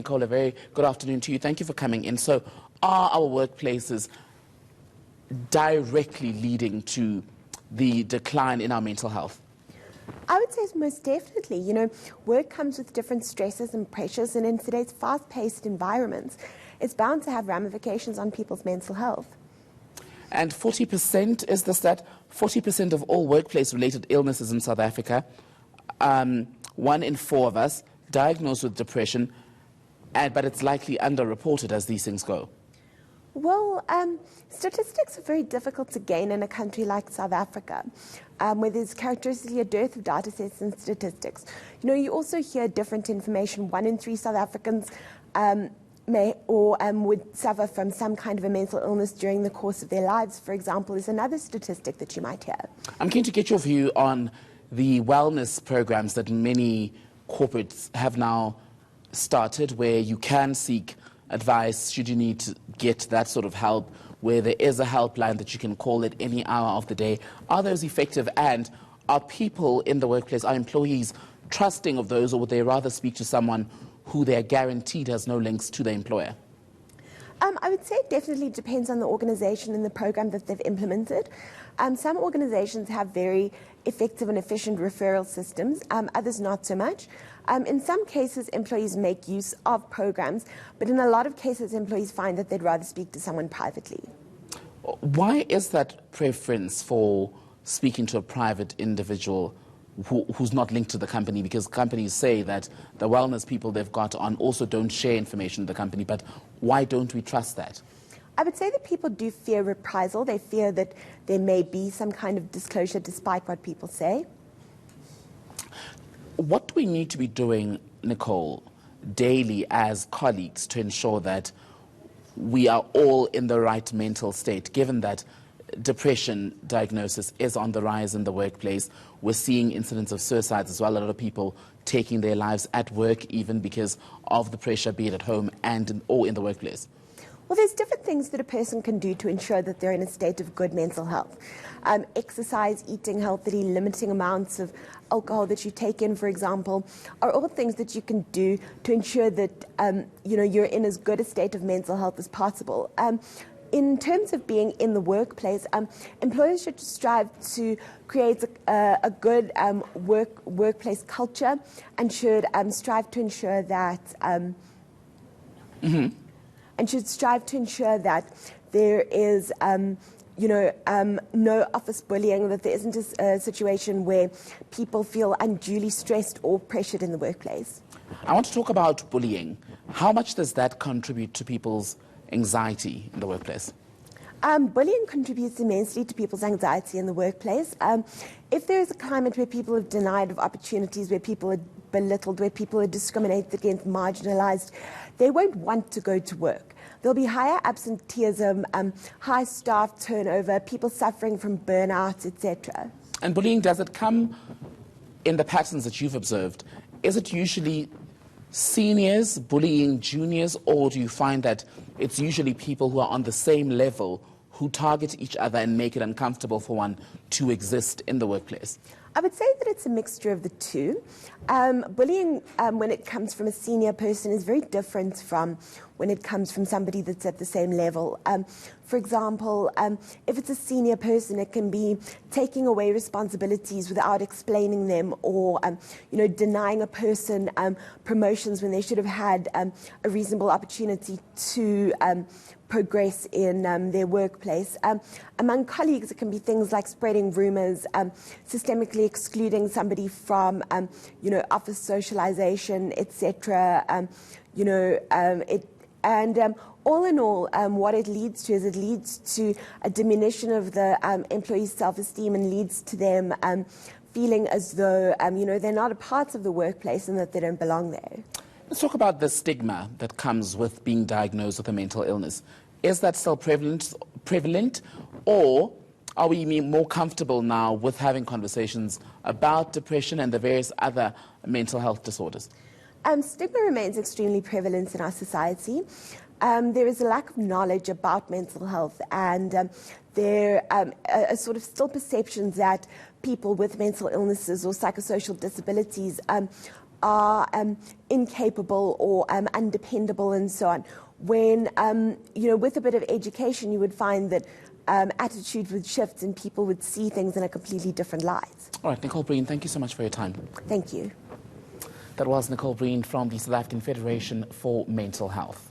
Nicole, a very good afternoon to you. Thank you for coming in. So are our workplaces directly leading to the decline in our mental health? I would say most definitely. You know, work comes with different stresses and pressures, and in today's fast-paced environments, it's bound to have ramifications on people's mental health. And 40%, is the stat, 40% of all workplace-related illnesses in South Africa, 1 in 4 of us diagnosed with depression, but it's likely underreported as these things go. Well, statistics are very difficult to gain in a country like South Africa, where there's characteristically a dearth of data sets and statistics. You know, you also hear different information. 1 in 3 South Africans may or would suffer from some kind of a mental illness during the course of their lives, for example, is another statistic that you might hear. I'm keen to get your view on the wellness programs that many corporates have now started, where you can seek advice should you need to get that sort of help, where there is a helpline that you can call at any hour of the day. Are those effective, and are people in the workplace, are employees trusting of those, or would they rather speak to someone who they are guaranteed has no links to the employer? I would say it definitely depends on the organisation and the program that they've implemented. Some organisations have very effective and efficient referral systems, others not so much. In some cases, employees make use of programs, but in a lot of cases, employees find that they'd rather speak to someone privately. Why is that preference for speaking to a private individual who's not linked to the company? Because companies say that the wellness people they've got on also don't share information with the company, but why don't we trust that? I would say that people do fear reprisal. They fear that there may be some kind of disclosure despite what people say. What do we need to be doing, Nicole, daily as colleagues to ensure that we are all in the right mental state, given that depression diagnosis is on the rise in the workplace? We're seeing incidents of suicides as well, a lot of people taking their lives at work even because of the pressure, be it at home or in the workplace. Well, there's different things that a person can do to ensure that they're in a state of good mental health. Exercise, eating healthily, limiting amounts of alcohol that you take in, for example, are all things that you can do to ensure that you're in as good a state of mental health as possible. In terms of being in the workplace, employers should strive to create a good workplace culture and should strive to ensure that there is no office bullying, that there isn't a situation where people feel unduly stressed or pressured in the workplace. I want to talk about bullying. How much does that contribute to people's anxiety in the workplace? Bullying contributes immensely to people's anxiety in the workplace. If there is a climate where people are denied of opportunities, where people are belittled, where people are discriminated against, marginalized, they won't want to go to work. There'll be higher absenteeism, high staff turnover, people suffering from burnout, etc. And bullying, does it come in the patterns that you've observed? Is it usually seniors bullying juniors, or do you find that it's usually people who are on the same level who target each other and make it uncomfortable for one to exist in the workplace? I would say that it's a mixture of the two. Bullying, when it comes from a senior person, is very different from when it comes from somebody that's at the same level. For example, if it's a senior person, it can be taking away responsibilities without explaining them, or denying a person promotions when they should have had a reasonable opportunity to progress in their workplace. Among colleagues, it can be things like spreading rumors, systemically excluding somebody from office socialization, etc. All in all, what it leads to is it leads to a diminution of the employee's self-esteem, and leads to them feeling as though they're not a part of the workplace and that they don't belong there. Let's talk about the stigma that comes with being diagnosed with a mental illness. Is that still prevalent, or are we more comfortable now with having conversations about depression and the various other mental health disorders? Stigma remains extremely prevalent in our society. There is a lack of knowledge about mental health, and there are sort of still perceptions that people with mental illnesses or psychosocial disabilities are incapable or undependable and so on. When, with a bit of education, you would find that attitude would shift and people would see things in a completely different light. All right, Nicole Breen, thank you so much for your time. Thank you. That was Nicole Breen from the South African Federation for Mental Health.